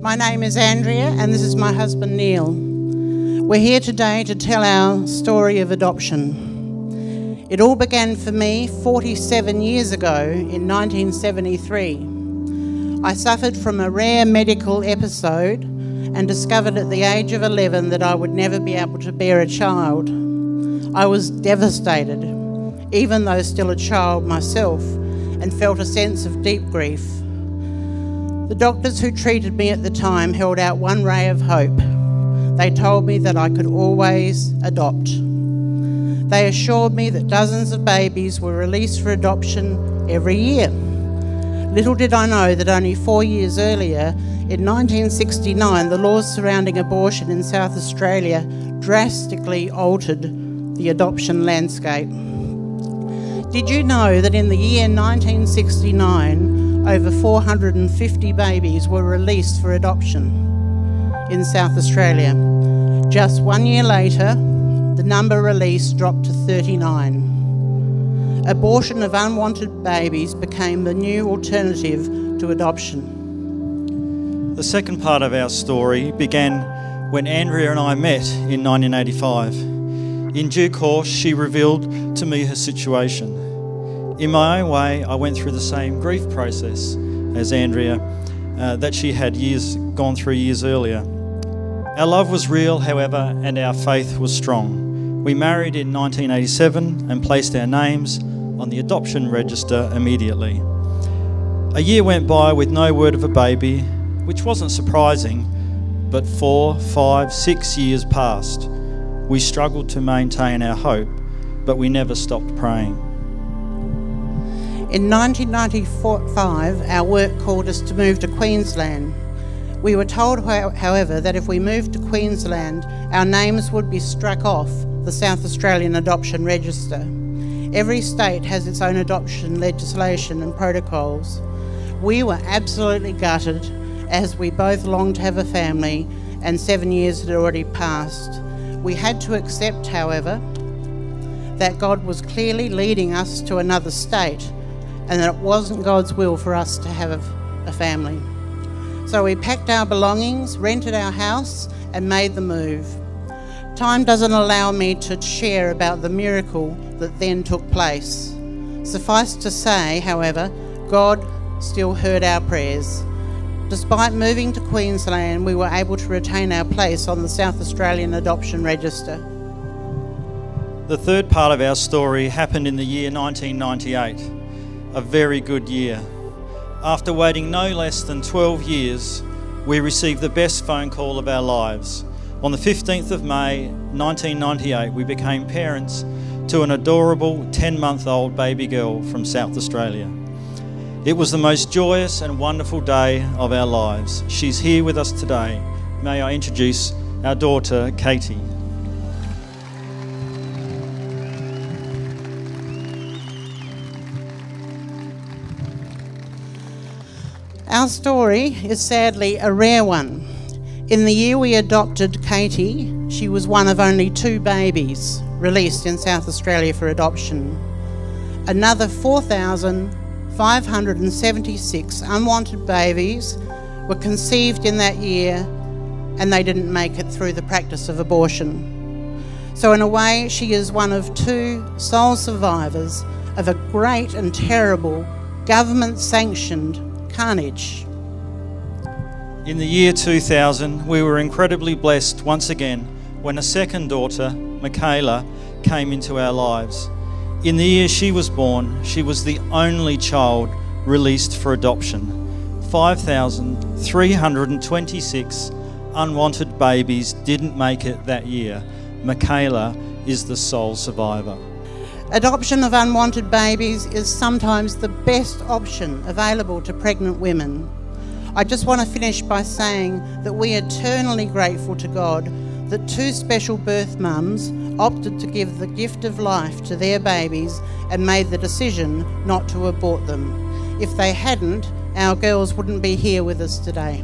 My name is Andrea and this is my husband Neil. We're here today to tell our story of adoption. It all began for me 47 years ago in 1973. I suffered from a rare medical episode and discovered at the age of 11 that I would never be able to bear a child. I was devastated, even though still a child myself, and felt a sense of deep grief. The doctors who treated me at the time held out one ray of hope. They told me that I could always adopt. They assured me that dozens of babies were released for adoption every year. Little did I know that only 4 years earlier, in 1969, the laws surrounding abortion in South Australia drastically altered the adoption landscape. Did you know that in the year 1969, over 450 babies were released for adoption in South Australia? Just 1 year later, the number released dropped to 39. Abortion of unwanted babies became the new alternative to adoption. The second part of our story began when Andrea and I met in 1985. In due course, she revealed to me her situation. In my own way, I went through the same grief process as Andrea that she had gone through years earlier. Our love was real, however, and our faith was strong. We married in 1987 and placed our names on the adoption register immediately. A year went by with no word of a baby, which wasn't surprising, but 4, 5, 6 years passed. We struggled to maintain our hope, but we never stopped praying. In 1995, our work called us to move to Queensland. We were told, however, that if we moved to Queensland, our names would be struck off the South Australian Adoption Register. Every state has its own adoption legislation and protocols. We were absolutely gutted, as we both longed to have a family and 7 years had already passed. We had to accept, however, that God was clearly leading us to another state and that it wasn't God's will for us to have a family. So we packed our belongings, rented our house and made the move. Time doesn't allow me to share about the miracle that then took place. Suffice to say, however, God still heard our prayers. Despite moving to Queensland, we were able to retain our place on the South Australian Adoption Register. The third part of our story happened in the year 1998, a very good year. After waiting no less than 12 years, we received the best phone call of our lives. On the 15th of May 1998, we became parents to an adorable 10-month-old baby girl from South Australia. It was the most joyous and wonderful day of our lives. She's here with us today. May I introduce our daughter, Katie. Our story is sadly a rare one. In the year we adopted Katie, she was one of only 2 babies released in South Australia for adoption. Another 4,576 unwanted babies were conceived in that year and they didn't make it through the practice of abortion. So in a way, she is one of 2 sole survivors of a great and terrible government-sanctioned carnage. In the year 2000, we were incredibly blessed once again when a second daughter, Michaela, came into our lives. In the year she was born, she was the only child released for adoption. 5,326 unwanted babies didn't make it that year. Michaela is the sole survivor. Adoption of unwanted babies is sometimes the best option available to pregnant women. I just want to finish by saying that we are eternally grateful to God that 2 special birth mums opted to give the gift of life to their babies and made the decision not to abort them. If they hadn't, our girls wouldn't be here with us today.